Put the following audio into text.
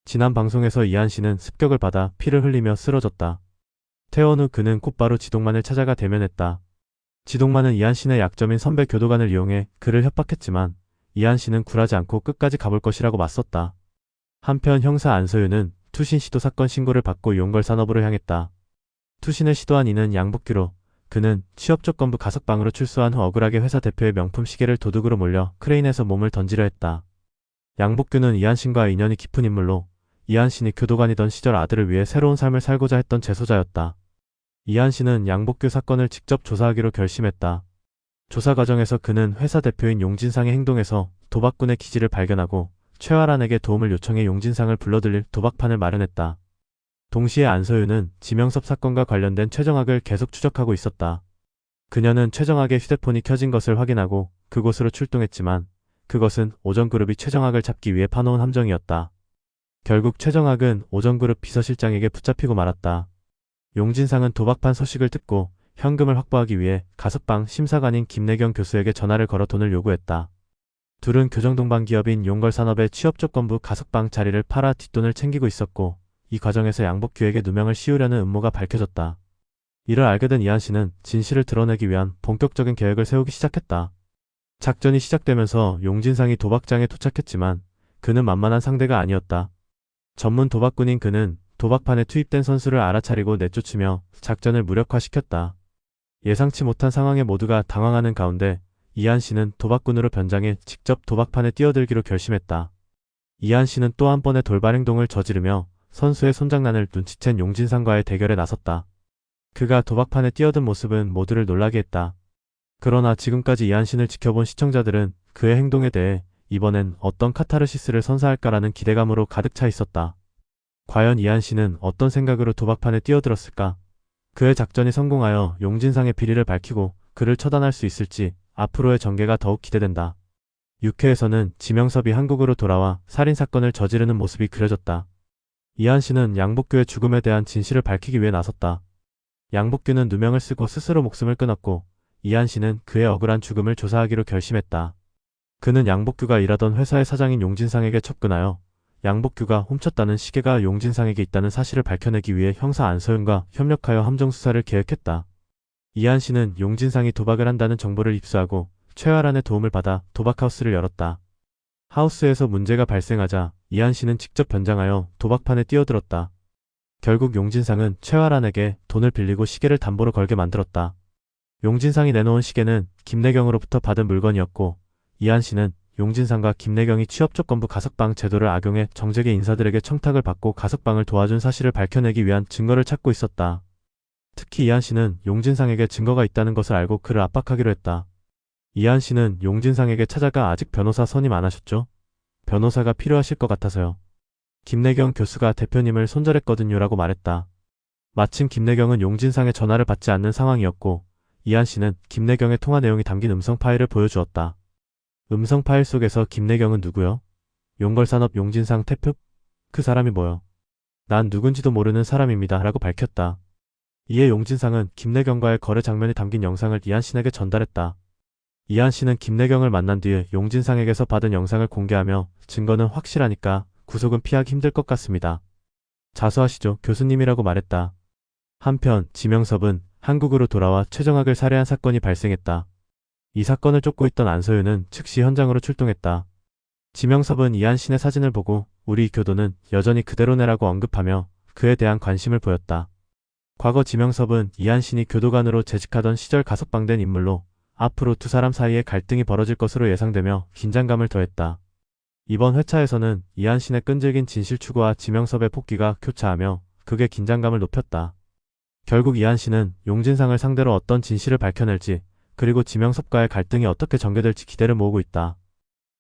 지난 방송에서 이한 씨는 습격을 받아 피를 흘리며 쓰러졌다. 퇴원 후 그는 곧바로 지동만을 찾아가 대면했다. 지동만은 이한 씨의 약점인 선배 교도관을 이용해 그를 협박했지만 이한 씨는 굴하지 않고 끝까지 가볼 것이라고 맞섰다. 한편 형사 안서윤은 투신 시도 사건 신고를 받고 용걸산업으로 향했다. 투신을 시도한 이는 양복규로 그는 취업조건부 가석방으로 출소한 후 억울하게 회사 대표의 명품 시계를 도둑으로 몰려 크레인에서 몸을 던지려 했다. 양복규는 이한 씨와 인연이 깊은 인물로 이한 씨는 교도관이던 시절 아들을 위해 새로운 삶을 살고자 했던 재소자였다. 이한 씨는 양복규 사건을 직접 조사하기로 결심했다. 조사 과정에서 그는 회사 대표인 용진상의 행동에서 도박꾼의 기지를 발견하고 최화란에게 도움을 요청해 용진상을 불러들일 도박판을 마련했다. 동시에 안서윤은 지명섭 사건과 관련된 최정학을 계속 추적하고 있었다. 그녀는 최정학의 휴대폰이 켜진 것을 확인하고 그곳으로 출동했지만 그것은 오전그룹이 최정학을 잡기 위해 파놓은 함정이었다. 결국 최정학은 오전그룹 비서실장에게 붙잡히고 말았다. 용진상은 도박판 소식을 듣고 현금을 확보하기 위해 가석방 심사관인 김내경 교수에게 전화를 걸어 돈을 요구했다. 둘은 교정동반 기업인 용걸산업의 취업조건부 가석방 자리를 팔아 뒷돈을 챙기고 있었고 이 과정에서 양복규에게 누명을 씌우려는 음모가 밝혀졌다. 이를 알게 된 이한 씨는 진실을 드러내기 위한 본격적인 계획을 세우기 시작했다. 작전이 시작되면서 용진상이 도박장에 도착했지만 그는 만만한 상대가 아니었다. 전문 도박꾼인 그는 도박판에 투입된 선수를 알아차리고 내쫓으며 작전을 무력화시켰다. 예상치 못한 상황에 모두가 당황하는 가운데 이한 씨는 도박꾼으로 변장해 직접 도박판에 뛰어들기로 결심했다. 이한 씨는 또 한 번의 돌발 행동을 저지르며 선수의 손장난을 눈치챈 용진상과의 대결에 나섰다. 그가 도박판에 뛰어든 모습은 모두를 놀라게 했다. 그러나 지금까지 이한 씨를 지켜본 시청자들은 그의 행동에 대해 이번엔 어떤 카타르시스를 선사할까라는 기대감으로 가득 차 있었다. 과연 이한 씨는 어떤 생각으로 도박판에 뛰어들었을까? 그의 작전이 성공하여 용진상의 비리를 밝히고 그를 처단할 수 있을지 앞으로의 전개가 더욱 기대된다. 6회에서는 지명섭이 한국으로 돌아와 살인사건을 저지르는 모습이 그려졌다. 이한 씨는 양복규의 죽음에 대한 진실을 밝히기 위해 나섰다. 양복규는 누명을 쓰고 스스로 목숨을 끊었고 이한 씨는 그의 억울한 죽음을 조사하기로 결심했다. 그는 양복규가 일하던 회사의 사장인 용진상에게 접근하여 양복규가 훔쳤다는 시계가 용진상에게 있다는 사실을 밝혀내기 위해 형사 안서윤과 협력하여 함정 수사를 계획했다. 이한 씨는 용진상이 도박을 한다는 정보를 입수하고 최화란의 도움을 받아 도박하우스를 열었다. 하우스에서 문제가 발생하자 이한 씨는 직접 변장하여 도박판에 뛰어들었다. 결국 용진상은 최화란에게 돈을 빌리고 시계를 담보로 걸게 만들었다. 용진상이 내놓은 시계는 김내경으로부터 받은 물건이었고 이한 씨는 용진상과 김내경이 취업조건부 가석방 제도를 악용해 정재계 인사들에게 청탁을 받고 가석방을 도와준 사실을 밝혀내기 위한 증거를 찾고 있었다. 특히 이한 씨는 용진상에게 증거가 있다는 것을 알고 그를 압박하기로 했다. 이한 씨는 용진상에게 찾아가 아직 변호사 선임 안 하셨죠? 변호사가 필요하실 것 같아서요. 김내경 교수가 대표님을 손절했거든요 라고 말했다. 마침 김내경은 용진상의 전화를 받지 않는 상황이었고 이한 씨는 김내경의 통화 내용이 담긴 음성 파일을 보여주었다. 음성 파일 속에서 김내경은 누구요? 용걸산업 용진상 태표? 그 사람이 뭐요? 난 누군지도 모르는 사람입니다 라고 밝혔다. 이에 용진상은 김내경과의 거래 장면이 담긴 영상을 이한 씨에게 전달했다. 이한 씨는 김내경을 만난 뒤에 용진상에게서 받은 영상을 공개하며 증거는 확실하니까 구속은 피하기 힘들 것 같습니다. 자수하시죠 교수님이라고 말했다. 한편 지명섭은 한국으로 돌아와 최정학을 살해한 사건이 발생했다. 이 사건을 쫓고 있던 안서윤은 즉시 현장으로 출동했다. 지명섭은 이한 씨의 사진을 보고 우리 교도는 여전히 그대로네라고 언급하며 그에 대한 관심을 보였다. 과거 지명섭은 이한 씨이 교도관으로 재직하던 시절 가석방된 인물로 앞으로 두 사람 사이에 갈등이 벌어질 것으로 예상되며 긴장감을 더했다. 이번 회차에서는 이한 씨의 끈질긴 진실 추구와 지명섭의 폭기가 교차하며 극의 긴장감을 높였다. 결국 이한 씨는 용진상을 상대로 어떤 진실을 밝혀낼지 그리고 지명섭과의 갈등이 어떻게 전개될지 기대를 모으고 있다.